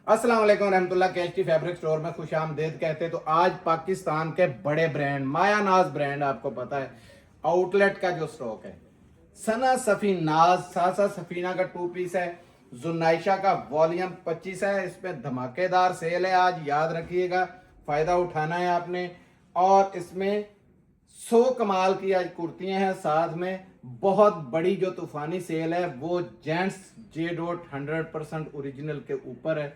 अस्सलाम वालेकुम रहमतुल्लाह। केएचटी फैब्रिक स्टोर में खुश आमदेद कहते हैं। तो आज पाकिस्तान के बड़े ब्रांड माया नाज ब्रांड, आपको पता है, आउटलेट का जो स्टॉक है, सना सफी नाज सासा सफीना का 2 पीस है, जुनाइशा का वॉल्यूम 25 है। इसमें धमाकेदार सेल है, आज याद रखिएगा, फायदा उठाना है आपने। और इसमें 100 कमाल की आज कुर्तियां हैं, साथ में बहुत बड़ी जो तूफानी सेल है वो जेंट्स जे डॉट 100% ओरिजिनल के ऊपर है।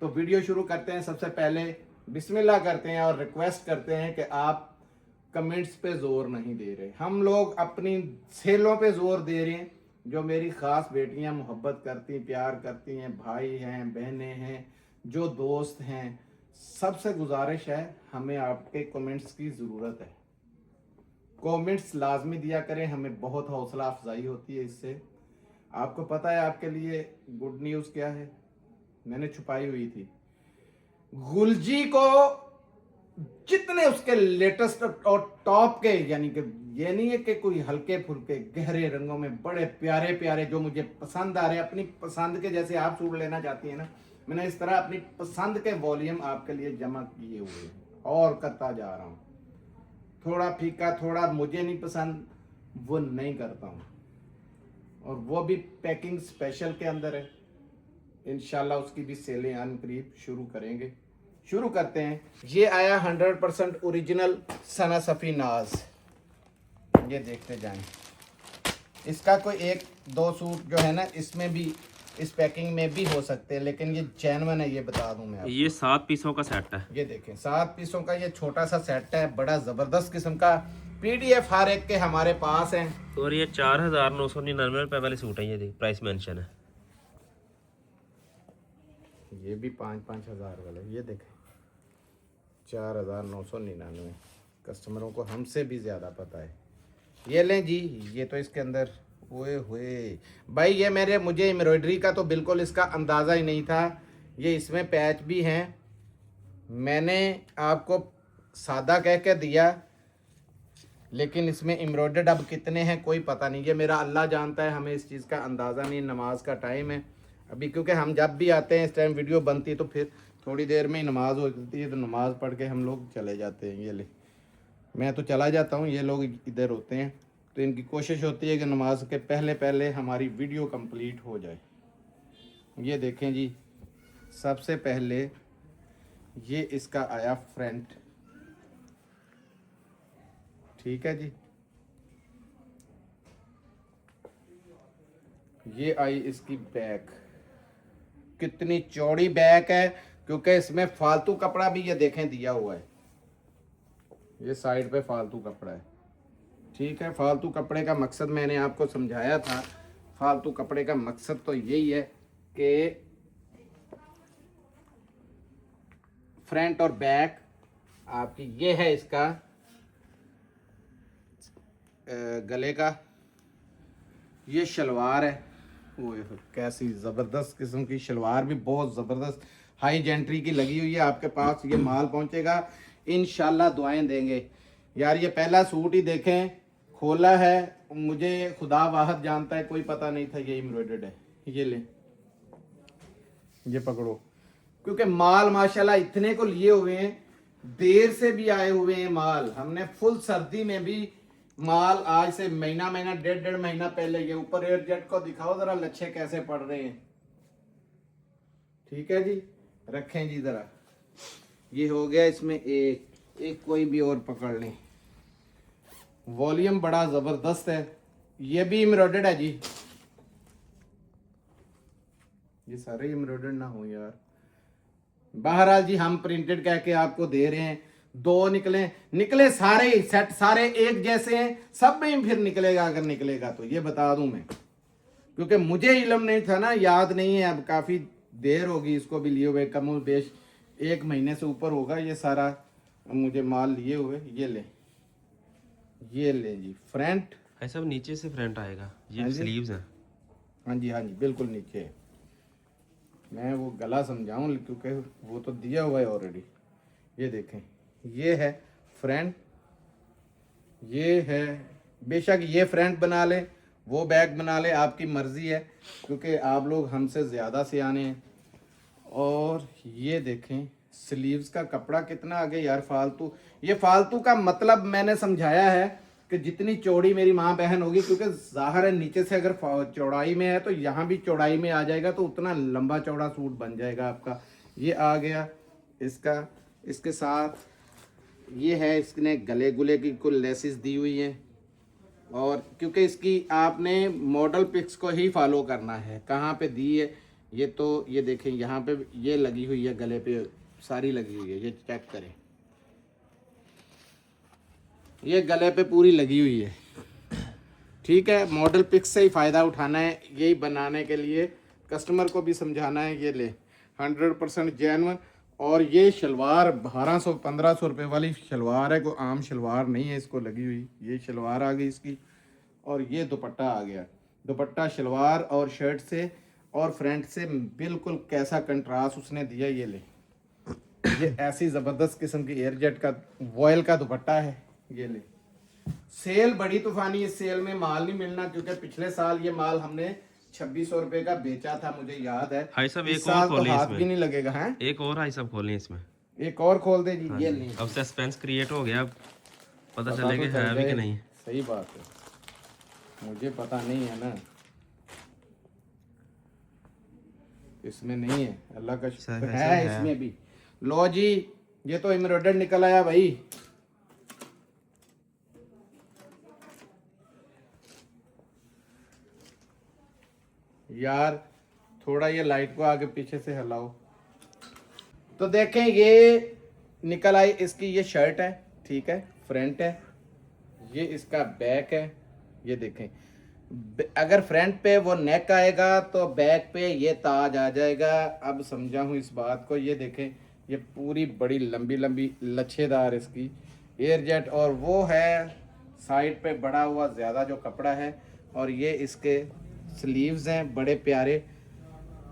तो वीडियो शुरू करते हैं। सबसे पहले बिस्मिल्लाह करते हैं और रिक्वेस्ट करते हैं कि आप कमेंट्स पे जोर नहीं दे रहे, हम लोग अपनी सेलों पे जोर दे रहे हैं। जो मेरी खास बेटियां मोहब्बत करती, प्यार करती हैं, भाई हैं, बहनें हैं, जो दोस्त हैं, सबसे गुजारिश है, हमें आपके कमेंट्स की ज़रूरत है। कमेंट्स लाजमी दिया करें, हमें बहुत हौसला अफजाई होती है इससे। आपको पता है आपके लिए गुड न्यूज़ क्या है, मैंने छुपाई हुई थी। गुलजी को जितने उसके लेटेस्ट और टॉप के, यानी कि ये नहीं है कि कोई हल्के फुल्के गहरे रंगों में बड़े प्यारे प्यारे जो मुझे पसंद आ रहे हैं, अपनी पसंद के, जैसे आप सूट लेना चाहती हैं ना, मैंने इस तरह अपनी पसंद के वॉल्यूम आपके लिए जमा किए हुए हैं और करता जा रहा हूँ। थोड़ा फीका, थोड़ा मुझे नहीं पसंद, वो नहीं करता हूँ। और वो भी पैकिंग स्पेशल के अंदर है। इंशाल्लाह उसकी भी सेलें अन करीब शुरू करेंगे। शुरू करते हैं। ये आया 100% ओरिजिनल सना सफ़ी नाज, ये देखते जाएं। इसका कोई एक दो सूट जो है ना, इसमें भी, इस पैकिंग में भी हो सकते हैं, लेकिन ये जेन्युइन है, ये बता दूं मैं आपको। ये 7 पीसों का सेट है। ये देखें, 7 पीसों का ये छोटा सा सेट है, बड़ा ज़बरदस्त किस्म का। PDF हर एक के हमारे पास हैं। और ये 4,999 वाले सूट है। ये देख प्राइस मेंशन है। ये भी 5-5 हज़ार वाले, ये देखें 4,999। कस्टमरों को हमसे भी ज़्यादा पता है। ये लें जी, ये तो इसके अंदर, ओए हुए भाई, ये मुझे एम्ब्रॉयडरी का तो बिल्कुल इसका अंदाज़ा ही नहीं था। ये इसमें पैच भी हैं, मैंने आपको सादा कह के दिया, लेकिन इसमें एम्ब्रॉयडर्ड अब कितने हैं कोई पता नहीं। ये मेरा अल्लाह जानता है, हमें इस चीज़ का अंदाज़ा नहीं। नमाज का टाइम है अभी, क्योंकि हम जब भी आते हैं इस टाइम वीडियो बनती है, तो फिर थोड़ी देर में ही नमाज होती है, तो नमाज पढ़ के हम लोग चले जाते हैं। ये ले, मैं तो चला जाता हूँ, ये लोग इधर होते हैं, तो इनकी कोशिश होती है कि नमाज के पहले पहले हमारी वीडियो कंप्लीट हो जाए। ये देखें जी, सबसे पहले ये इसका आया फ्रंट, ठीक है जी। ये आई इसकी बैक, कितनी चौड़ी बैक है, क्योंकि इसमें फालतू कपड़ा भी ये देखें दिया हुआ है। ये साइड पे फालतू कपड़ा है, ठीक है। फालतू कपड़े का मकसद मैंने आपको समझाया था। फालतू कपड़े का मकसद तो यही है कि फ्रंट और बैक आपकी, ये है इसका गले का, ये शलवार है। ओए कैसी ज़बरदस्त किस्म की शलवार, भी बहुत ज़बरदस्त हाई जेंट्री की लगी हुई है। आपके पास ये माल पहुंचेगा, इंशाल्लाह दुआएं देंगे। यार ये पहला सूट ही देखें, खोला है, मुझे खुदा वाहद जानता है, कोई पता नहीं था ये एम्ब्रॉयडर्ड है। ये ले, ये पकड़ो, क्योंकि माल माशाल्लाह इतने को लिए हुए हैं, देर से भी आए हुए हैं माल। हमने फुल सर्दी में भी माल, आज से महीना 1.5 महीना पहले, ये ऊपर एयर जेट को दिखाओ जरा, लच्छे कैसे पड़ रहे हैं, ठीक है जी। रखें जी जरा, ये हो गया। इसमें एक कोई भी और पकड़ लें, वॉल्यूम बड़ा जबरदस्त है। ये भी एम्ब्रॉयडर्ड है जी, ये सारे एम्ब्रॉयडर्ड ना हो यार। बहरहाल जी, हम प्रिंटेड कह के आपको दे रहे हैं। दो निकले सारे ही सेट, सारे एक जैसे हैं, सब में फिर निकलेगा, अगर निकलेगा तो ये बता दूं मैं, क्योंकि मुझे इल्म नहीं था ना, याद नहीं है। अब काफ़ी देर होगी इसको भी लिए हुए, कम बेश 1 महीने से ऊपर होगा ये सारा मुझे माल लिए हुए। ये ले जी फ्रंट, ऐसा अब नीचे से फ्रंट आएगा। हाँ ये जी, स्लीव्स हैं। हाँ जी, हाँ जी, बिल्कुल नीचे है। मैं वो गला समझाऊं, क्योंकि वो तो दिया हुआ है ऑलरेडी। ये देखें, ये है फ्रंट, ये है, बेशक ये फ्रंट बना लें, वो बैक बना लें, आपकी मर्ज़ी है, क्योंकि आप लोग हमसे ज़्यादा सियाने हैं। और ये देखें स्लीव्स का कपड़ा कितना आगे यार, फालतू। ये फालतू का मतलब मैंने समझाया है कि जितनी चौड़ी मेरी माँ बहन होगी, क्योंकि जाहिर है नीचे से अगर चौड़ाई में है तो यहाँ भी चौड़ाई में आ जाएगा, तो उतना लंबा चौड़ा सूट बन जाएगा आपका। ये आ गया इसका, इसके साथ ये है, इसने गले गुले की कुल लेसिस दी हुई है। और क्योंकि इसकी आपने मॉडल पिक्स को ही फॉलो करना है, कहाँ पे दी है ये, तो ये देखें यहाँ पे ये लगी हुई है, गले पे सारी लगी हुई है, ये चेक करें, ये गले पे पूरी लगी हुई है। ठीक है, मॉडल पिक्स से ही फ़ायदा उठाना है, यही बनाने के लिए कस्टमर को भी समझाना है। ये ले 100% जेन्युइन। और ये शलवार 1200-1500 रुपये वाली शलवार है, कोई आम शलवार नहीं है इसको लगी हुई। ये शलवार आ गई इसकी, और ये दुपट्टा आ गया। दुपट्टा शलवार और शर्ट से और फ्रंट से बिल्कुल कैसा कंट्रास्ट उसने दिया। ये ले, ये ऐसी ज़बरदस्त किस्म की एयरजेट का वॉयल का दुपट्टा है। ये ले, सेल बड़ी तूफानी, इस सेल में माल नहीं मिलना, क्योंकि पिछले साल ये माल हमने 2600 रुपए का बेचा था, मुझे याद है। भाई साहब इस एक साल और तो खोलें हाथ इसमें, भी नहीं लगेगा है। एक और भाई साहब खोलें इसमें, एक और खोल दे जी। हाँ ये जी। नहीं, अब सस्पेंस क्रिएट हो गया, अब पता तो चलेगा चल है भी कि जाए। नहीं। सही बात है, मुझे पता नहीं है ना, इसमें नहीं है, अल्लाह का शुक्र है इसमें भी। लो जी, ये तो एम्ब्रॉयडर्ड निकल आया भाई। यार थोड़ा ये लाइट को आगे पीछे से हिलाओ, तो देखें ये निकल आई इसकी, ये शर्ट है, ठीक है, फ्रंट है, ये इसका बैक है। ये देखें, अगर फ्रंट पे वो नेक आएगा तो बैक पे ये ताज आ जाएगा। अब समझा हूँ इस बात को। ये देखें, ये पूरी बड़ी लंबी लंबी लच्छेदार इसकी एयरजेट, और वो है साइड पे बड़ा हुआ ज़्यादा जो कपड़ा है, और ये इसके स्लीव्स हैं बड़े प्यारे।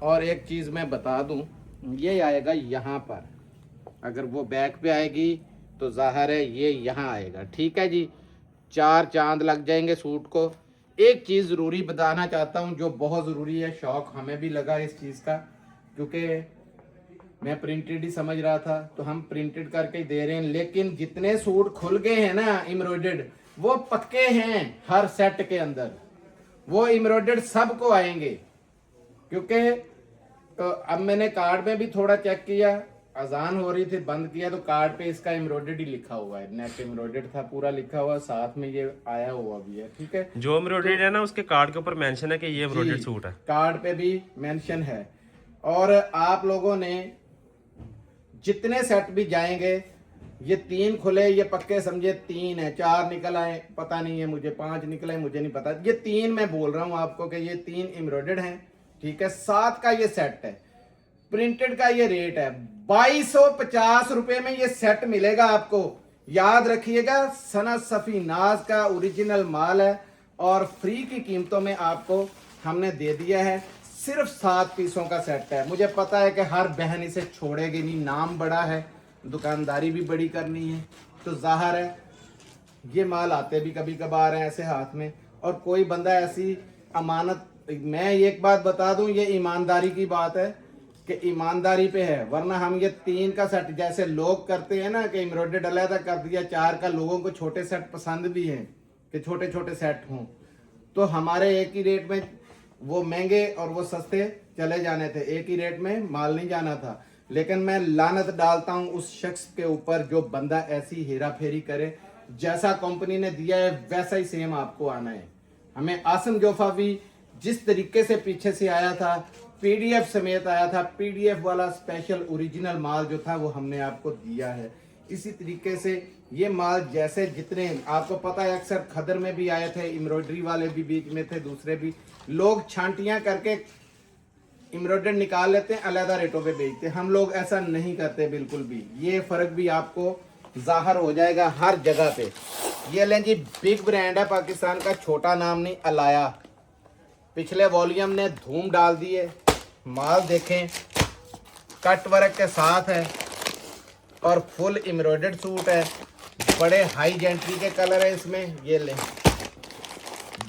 और एक चीज़ मैं बता दूं, ये आएगा यहाँ पर, अगर वो बैक पे आएगी तो ज़ाहिर है ये यहाँ आएगा। ठीक है जी, 4 चांद लग जाएंगे सूट को। एक चीज़ ज़रूरी बताना चाहता हूँ जो बहुत ज़रूरी है, शौक़ हमें भी लगा इस चीज़ का, क्योंकि मैं प्रिंटेड ही समझ रहा था, तो हम प्रिंटेड करके ही दे रहे हैं। लेकिन जितने सूट खुल गए हैं ना एम्ब्रॉयडर्ड, वो पक्के हैं हर सेट के अंदर, वो एम्ब्रॉयडर्ड सबको आएंगे। क्योंकि तो अब मैंने कार्ड में भी थोड़ा चेक किया, अजान हो रही थी, बंद किया, तो कार्ड पे इसका एम्ब्रॉयडर्ड ही लिखा हुआ है, नेक एम्ब्रॉयडर्ड था पूरा लिखा हुआ, साथ में ये आया हुआ भी है। ठीक है, जो एम्ब्रॉयडर्ड है ना उसके कार्ड के ऊपर मेंशन है कि ये एम्ब्रॉयडर्ड जी, सूट है, कार्ड पे भी मेंशन है। और आप लोगों ने जितने सेट भी जाएंगे, ये 3 खुले, ये पक्के समझे 3 है, 4 निकल आए पता नहीं है मुझे, 5 निकले मुझे नहीं पता, ये 3 मैं बोल रहा हूँ आपको कि ये 3 एम्ब्रॉयडर्ड हैं। ठीक है, 7 का ये सेट है। प्रिंटेड का ये रेट है 2250 रुपए में ये सेट मिलेगा आपको। याद रखिएगा, सना सफी नाज का ओरिजिनल माल है, और फ्री की कीमतों में आपको हमने दे दिया है। सिर्फ 7 पीसों का सेट है। मुझे पता है कि हर बहन इसे छोड़ेगी नहीं, नाम बड़ा है, दुकानदारी भी बड़ी करनी है, तो जाहिर है ये माल आते भी कभी कभार हैं ऐसे हाथ में। और कोई बंदा ऐसी अमानत, मैं एक बात बता दूं, ये ईमानदारी की बात है कि ईमानदारी पे है, वरना हम ये 3 का सेट जैसे लोग करते हैं ना कि एम्ब्रॉयडर्ड अलग कर दिया 4 का, लोगों को छोटे सेट पसंद भी हैं कि छोटे छोटे सेट हों, तो हमारे एक ही रेट में वो महंगे और वो सस्ते चले जाने थे, एक ही रेट में माल नहीं जाना था। लेकिन मैं लानत डालता हूं उस शख्स के ऊपर जो बंदा ऐसी हेरा फेरी करे। जैसा कंपनी ने दिया है वैसा ही सेम आपको आना है। हमें आसम जोफा भी जिस तरीके से पीछे से आया था, पीडीएफ समेत आया था, पीडीएफ वाला स्पेशल ओरिजिनल माल जो था वो हमने आपको दिया है। इसी तरीके से ये माल जैसे जितने आपको पता है, अक्सर खदर में भी आए थे, एम्ब्रॉयडरी वाले भी बीच में थे, दूसरे भी लोग छांटियां करके एम्ब्रॉयडर्ड निकाल लेते हैं, अलग रेटों पे बेचते हैं। हम लोग ऐसा नहीं करते बिल्कुल भी। ये फर्क भी आपको जाहिर हो जाएगा हर जगह पे। ये लें जी, बिग ब्रांड है पाकिस्तान का, छोटा नाम नहीं, अलाया। पिछले वॉल्यूम ने धूम डाल दी है। माल देखें, कट वर्क के साथ है और फुल एम्ब्रॉयडर्ड सूट है, बड़े हाई जेंट्री के कलर है इसमें। ये लें,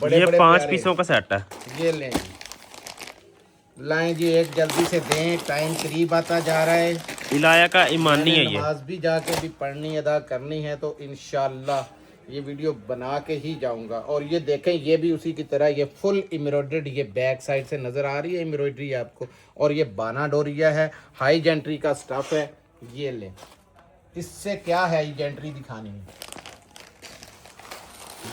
बड़े ये बड़े 5 प्यारे। पीसों का सेट है। ये लें, लाएं जी, एक जल्दी से दें, टाइम करीब आता जा रहा है। इलाया का ईमानी है मैंने ये। नमाज भी जाके भी पढ़नी अदा करनी है, तो इंशाल्लाह ये वीडियो बना के ही जाऊंगा। और ये देखें, ये भी उसी की तरह ये फुल एम्ब्रॉयडर्ड, ये बैक साइड से नज़र आ रही है एम्ब्रॉयडरी आपको। और ये बाना डोरिया है, हाई जेंट्री का स्टफ है। ये ले, इससे क्या है ये जेंट्री दिखानी है।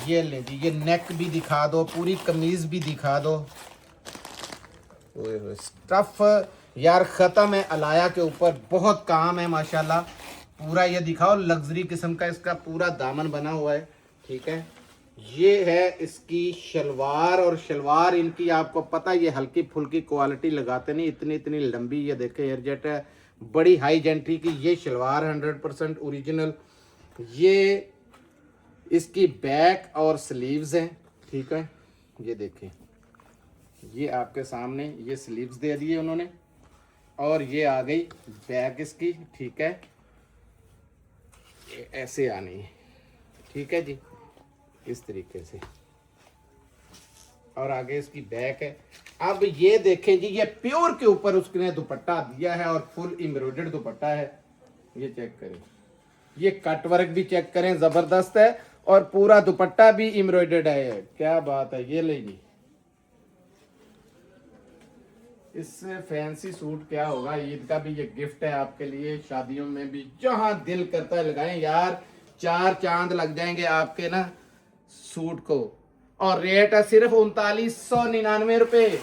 ये ले जी, ये नेक भी दिखा दो, पूरी कमीज़ भी दिखा दो। स्टफ यार ख़त्म है। अलाया के ऊपर बहुत काम है माशाल्लाह। पूरा ये दिखाओ, लग्जरी किस्म का इसका पूरा दामन बना हुआ है। ठीक है, ये है इसकी शलवार। और शलवार इनकी आपको पता है, ये हल्की फुल्की क्वालिटी लगाते नहीं, इतनी इतनी लंबी। ये देखें एयरजेट है, बड़ी हाई जेंट्री की ये शलवार 100% ओरिजिनल। ये इसकी बैक और स्लीव्स हैं। ठीक है, ये देखें, ये आपके सामने ये स्लीव्स दे दिए उन्होंने। और ये आ गई बैक इसकी। ठीक है, ये ऐसे आनी है। ठीक है जी, इस तरीके से। और आगे इसकी बैक है। अब ये देखें जी, ये प्योर के ऊपर उसने दुपट्टा दिया है और फुल एम्ब्रॉयडर्ड दुपट्टा है। ये चेक करें, ये कट वर्क भी चेक करें, जबरदस्त है। और पूरा दुपट्टा भी एम्ब्रॉयडर्ड है। क्या बात है। ये ले जी, इससे फैंसी सूट क्या होगा। ईद का भी ये गिफ्ट है आपके लिए, शादियों में भी जहां दिल करता है लगाएं यार। 4 चांद लग जाएंगे आपके ना सूट को। और रेट है सिर्फ 3999 रुपए।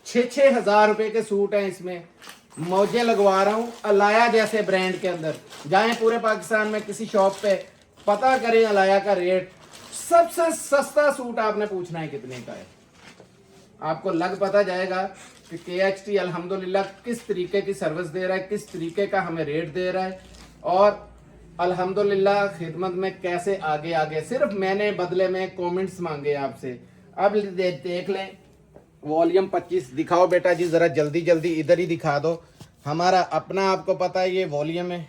6-6 हजार रुपए के सूट हैं इसमें। मौजे लगवा रहा हूँ अलाया जैसे ब्रांड के अंदर। जाएं पूरे पाकिस्तान में किसी शॉप पे, पता करें अलाया का रेट। सबसे सस्ता सूट आपने पूछना है कितने का है, आपको लग पता जाएगा कि KHT अल्हम्दुलिल्लाह किस तरीके की सर्विस दे रहा है, किस तरीके का हमें रेट दे रहा है। और अल्हम्दुलिल्लाह खिदमत में कैसे आगे आगे। सिर्फ मैंने बदले में कमेंट्स मांगे आपसे। अब देख लें, वॉल्यूम 25 दिखाओ बेटा जी, ज़रा जल्दी जल्दी इधर ही दिखा दो। हमारा अपना आपको पता है ये वॉल्यूम है।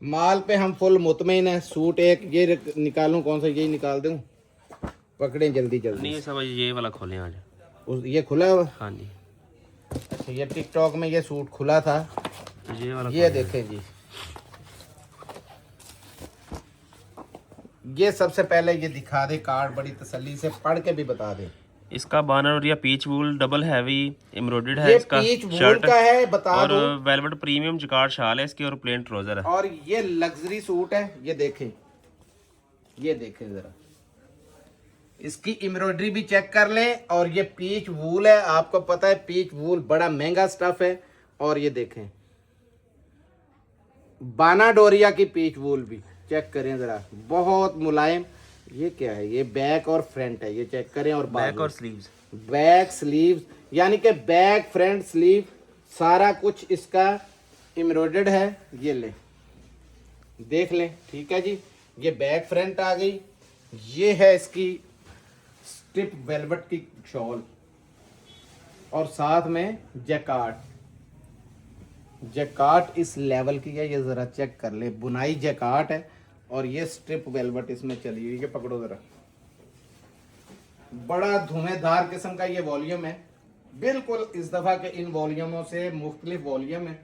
माल पे हम फुल मुतमईन है। सूट एक ये निकालूं, कौन सा, यही निकाल दूं, पकड़ें जल्दी जल्दी। नहीं समझ, ये वाला खोलें आज। ये खुला हुआ। हाँ जी, अच्छा, ये टिकटॉक में ये सूट खुला था, ये वाला ये देखें जी। ये सबसे पहले ये दिखा दे कार्ड, बड़ी तसल्ली से पढ़ के भी बता दे। इसका बानर और या पीच वूल डबल हैवी एम्ब्रॉयडर्ड है। ये इसका पीच वूल शर्ट का है, बता और दो। वेलवेट प्रीमियम जिकार्ड शाल है इसकी और प्लेन ट्राउजर है। और ये लग्जरी सूट है। ये देखें, ये देखें जरा, इसकी एम्ब्रॉयडरी भी चेक कर लें। और ये पीच वूल है, आपको पता है पीच वूल बड़ा महंगा स्टफ है। और ये देखें बाना डोरिया की पीच वूल भी चेक करें जरा, बहुत मुलायम। ये क्या है, ये बैक और फ्रंट है, ये चेक करें। और बैक और स्लीव्स, बैक स्लीव्स, यानी कि बैक फ्रंट स्लीव सारा कुछ इसका एम्ब्रॉयडर्ड है। ये ले देख लें। ठीक है जी, ये बैक फ्रंट आ गई। ये है इसकी स्ट्रिप वेलवेट की शॉल और साथ में जैकार्ड। जैकार्ड इस लेवल की है, ये जरा चेक कर ले। बुनाई जैकार्ड है और ये स्ट्रिप वेलवेट इसमें चली हुई है। पकड़ो जरा, बड़ा धुएंधार किस्म का ये वॉल्यूम है। बिल्कुल इस दफा के इन वॉल्यूमों से मुख्तलिफ वॉल्यूम है।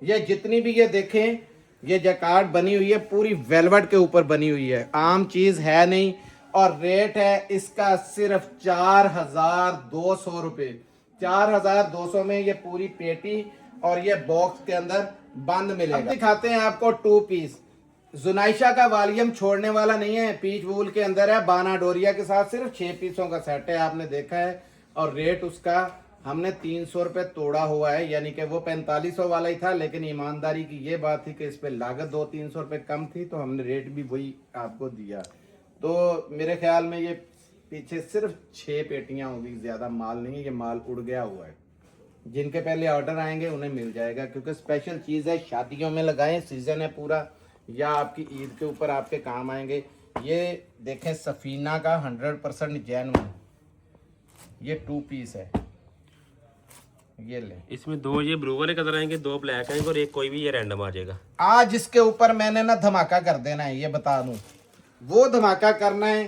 ये जितनी भी ये देखें, ये जैकार्ड बनी हुई है पूरी वेलवेट के ऊपर बनी हुई है, आम चीज है नहीं। और रेट है इसका सिर्फ 4200 रुपये। 4200 में ये पूरी पेटी और ये बॉक्स के अंदर बंद मिलेगा। अब दिखाते हैं आपको 2 पीस। जुनाइशा का वॉल्यूम छोड़ने वाला नहीं है, पीच वूल के अंदर है, बाना डोरिया के साथ सिर्फ 6 पीसों का सेट है, आपने देखा है। और रेट उसका हमने 300 रुपये तोड़ा हुआ है, यानी कि वो 4500 वाला ही था। लेकिन ईमानदारी की ये बात थी कि इस पे लागत 200-300 रुपये कम थी, तो हमने रेट भी वही आपको दिया। तो मेरे ख्याल में ये पीछे सिर्फ 6 पेटियां होगी, ज्यादा माल नहीं है, ये माल उड़ गया हुआ है। जिनके पहले ऑर्डर आएंगे उन्हें मिल जाएगा, क्योंकि स्पेशल चीज़ है, शादियों में लगाएं, सीजन है पूरा, या आपकी ईद के ऊपर आपके काम आएंगे। ये देखें सफीना का 100% जेन्युइन, ये 2 पीस है। ये ले, इसमें 2 ये ब्लू वाले कलर आएंगे, 2 ब्लैक आएंगे और एक कोई भी ये रैंडम आ जाएगा। आज इसके ऊपर मैंने ना धमाका कर देना है, ये बता दूं। वो धमाका करना है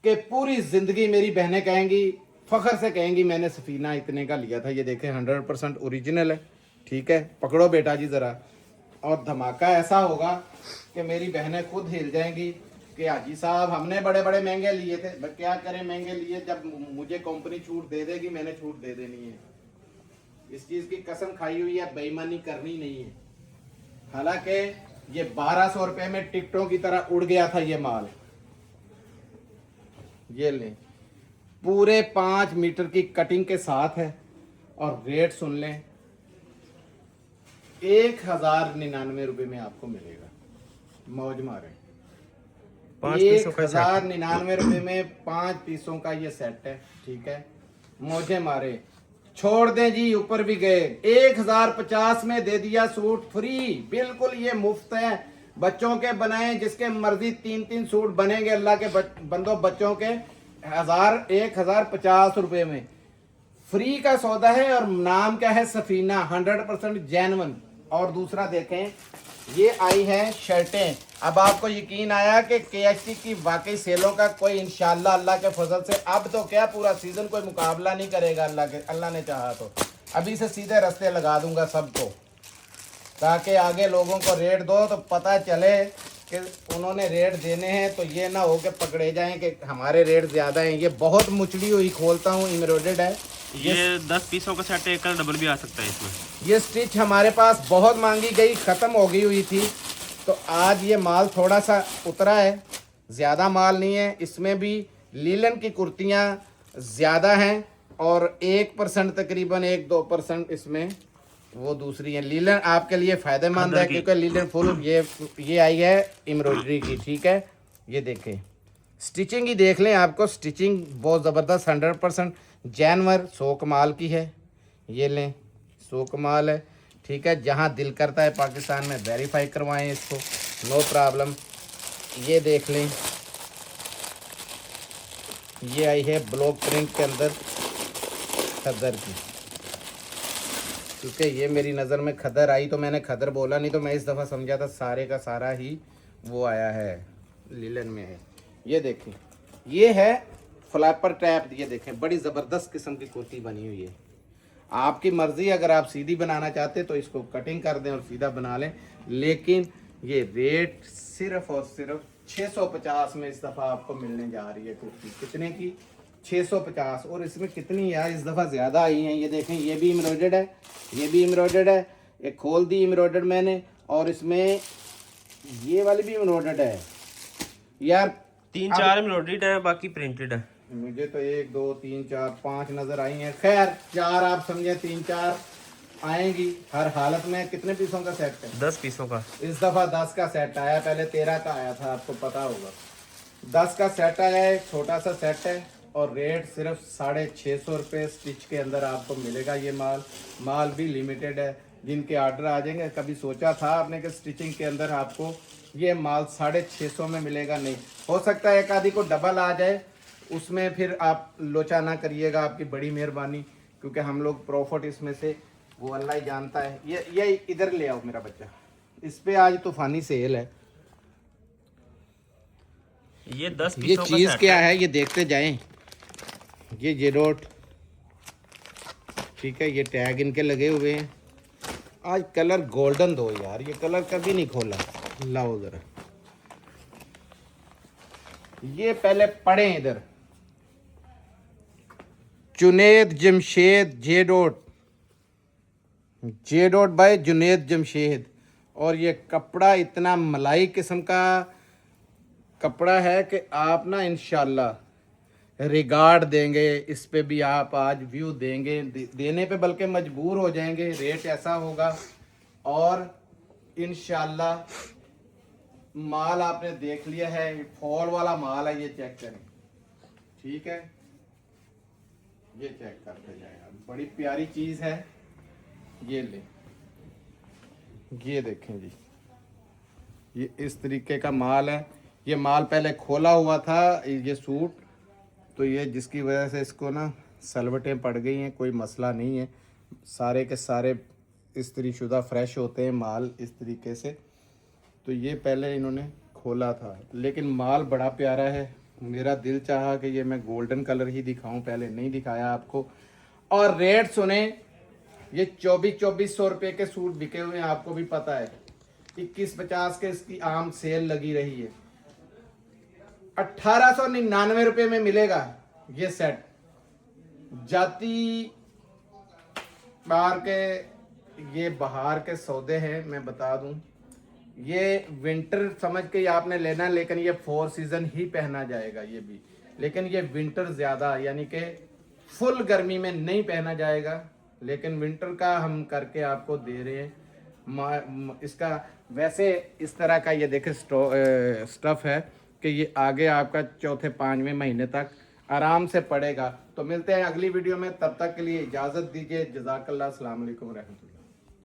कि पूरी ज़िंदगी मेरी बहनें कहेंगी, फ़ख्र से कहेंगी मैंने सफ़ीना इतने का लिया था। ये देखें 100% ओरिजिनल है, ठीक है। पकड़ो बेटा जी ज़रा, और धमाका ऐसा होगा कि मेरी बहनें खुद हिल जाएंगी कि हाजी साहब हमने बड़े बड़े महंगे लिए थे। भाई क्या करें महंगे लिए, जब मुझे कंपनी छूट दे देगी मैंने छूट दे देनी है। इस चीज़ की कसम खाई हुई है, बेईमानी करनी नहीं है। हालांकि ये 1200 रुपये में टिकटों की तरह उड़ गया था ये माल। ये लें, पूरे 5 मीटर की कटिंग के साथ है, और रेट सुन लें 1099 रुपये में आपको मिलेगा। मौज मारे, 1099 रुपये में 5 पीसों का ये सेट है, ठीक है। मौजे मारे, छोड़ दें जी, ऊपर भी गए। 1050 में दे दिया सूट फ्री, बिल्कुल ये मुफ्त है। बच्चों के बनाए, जिसके मर्जी 3-3 सूट बनेंगे अल्लाह के बंदो, बच्चों के 1050 रुपये में फ्री का सौदा है। और नाम क्या है? सफीना, 100% जेन्युइन। और दूसरा देखें, ये आई है शर्टें। अब आपको यकीन आया कि KHT की वाकई सेलों का कोई इंशाल्लाह अल्लाह के फजल से अब तो क्या पूरा सीजन कोई मुकाबला नहीं करेगा। अल्लाह ने चाहा तो अभी से सीधे रास्ते लगा दूंगा सबको, ताकि आगे लोगों को रेट दो तो पता चले कि उन्होंने रेट देने हैं, तो ये ना हो कि पकड़े जाएं कि हमारे रेट ज़्यादा हैं। ये बहुत मुचड़ी हुई खोलता हूँ, एम्ब्रॉयडर्ड है। ये 10 पीसों का सेट है, एक कलर डबल भी आ सकता है इसमें। ये स्टिच हमारे पास बहुत मांगी गई, ख़त्म हो गई हुई थी, तो आज ये माल थोड़ा सा उतरा है, ज़्यादा माल नहीं है। इसमें भी लीलन की कुर्तियाँ ज़्यादा हैं, और 1% तकरीबन 1-2% इसमें वो दूसरी है। लीलन आपके लिए फ़ायदेमंद है, क्योंकि लीलन फुल ये आई है एम्ब्रॉयडरी की, ठीक है। ये देखें, स्टिचिंग ही देख लें, आपको स्टिचिंग बहुत ज़बरदस्त 100% जैनवर 100 कमाल की है। ये लें, 100 कमाल है, ठीक है। जहाँ दिल करता है पाकिस्तान में वेरीफाई करवाएं इसको, नो प्रॉब्लम। ये देख लें, ये आई है ब्लॉक प्रिंट के अंदर खदर की, क्योंकि ये मेरी नज़र में खदर आई तो मैंने खदर बोला, नहीं तो मैं इस दफ़ा समझा था सारे का सारा ही वो आया है, लीलन में है। ये देखें, ये है फ्लैपर टैप। ये देखें, बड़ी ज़बरदस्त किस्म की कुर्ती बनी हुई है। आपकी मर्ज़ी, अगर आप सीधी बनाना चाहते तो इसको कटिंग कर दें और सीधा बना लें, लेकिन ये रेट सिर्फ़ और सिर्फ 650 में इस दफ़ा आपको मिलने जा रही है कुर्ती। कितने की? 650। और इसमें कितनी यार इस दफ़ा ज़्यादा आई हैं। ये देखें, ये भी एम्ब्रॉयडर्ड है, ये भी एम्ब्रॉयडर्ड है। एक खोल दी एम्ब्रॉयडर्ड मैंने, और इसमें ये वाली भी एम्ब्रॉयडर्ड है यार। 3-4 एम्ब्रॉयडर्ड है, बाकी प्रिंटेड है। मुझे तो 1 2 3 4 5 नज़र आई हैं। खैर 4 आप समझे, 3-4 आएंगी हर हालत में। कितने पीसों का सेट है? 10 पीसों का। इस दफ़ा 10 का सेट आया, पहले 13 का आया था, आपको पता होगा। 10 का सेट आया है, छोटा सा सेट है, और रेट सिर्फ 650 रुपये स्टिच के अंदर आपको मिलेगा। ये माल भी लिमिटेड है, जिनके ऑर्डर आ जाएंगे। कभी सोचा था आपने कि स्टिचिंग के अंदर आपको ये माल 650 में मिलेगा? नहीं, हो सकता है एक आधी को डबल आ जाए, उसमें फिर आप लोचा ना करिएगा, आपकी बड़ी मेहरबानी, क्योंकि हम लोग प्रॉफिट इसमें से वो अल्लाह ही जानता है। ये इधर ले आओ मेरा बच्चा, इस पे आज तूफानी सेल है। ये 10 ये पीसों का चीज़ सेट क्या है, ये देखते जाएं। ये जेरोट, ठीक है, ये टैग इनके लगे हुए हैं। आज कलर गोल्डन दो यार, ये कलर कभी नहीं खोला, लाओ ज़रा। ये पहले पढ़ें इधर, जुनेद जमशेद जेडोट बाय जुनेद जमशेद। और ये कपड़ा इतना मलाई किस्म का कपड़ा है कि आप ना इंशाल्लाह रिगार्ड देंगे, इस पे भी आप आज व्यू देंगे, देने पे बल्कि मजबूर हो जाएंगे। रेट ऐसा होगा, और इंशाल्लाह माल आपने देख लिया है, फॉल वाला माल है, ये चेक करें, ठीक है। ये चेक करते जाएगा, बड़ी प्यारी चीज़ है। ये ले, ये देखें जी, ये इस तरीके का माल है। ये माल पहले खोला हुआ था ये सूट, तो ये जिसकी वजह से इसको ना सलवटें पड़ गई हैं, कोई मसला नहीं है। सारे के सारे इस्त्री शुदा फ्रेश होते हैं माल इस तरीके से। तो ये पहले इन्होंने खोला था, लेकिन माल बड़ा प्यारा है, मेरा दिल चाहा कि ये मैं गोल्डन कलर ही दिखाऊं, पहले नहीं दिखाया आपको। और रेट सुने, ये 2400 रुपए के सूट बिके हुए हैं, आपको भी पता है। 2150 के इसकी आम सेल लगी रही है। 1899 रुपए में मिलेगा ये सेट। जाती बाहर के, ये बाहर के सौदे हैं, मैं बता दूं। ये विंटर समझ के आपने लेना, लेकिन ये 4 सीजन ही पहना जाएगा ये भी। लेकिन ये विंटर ज़्यादा, यानी कि फुल गर्मी में नहीं पहना जाएगा, लेकिन विंटर का हम करके आपको दे रहे हैं। इसका वैसे इस तरह का ये देखे स्टफ़ है कि ये आगे आपका चौथे 5वें महीने तक आराम से पड़ेगा। तो मिलते हैं अगली वीडियो में, तब तक के लिए इजाज़त दीजिए। जज़ाकल्लाह, अस्सलाम वालेकुम रहमतुल्लाह।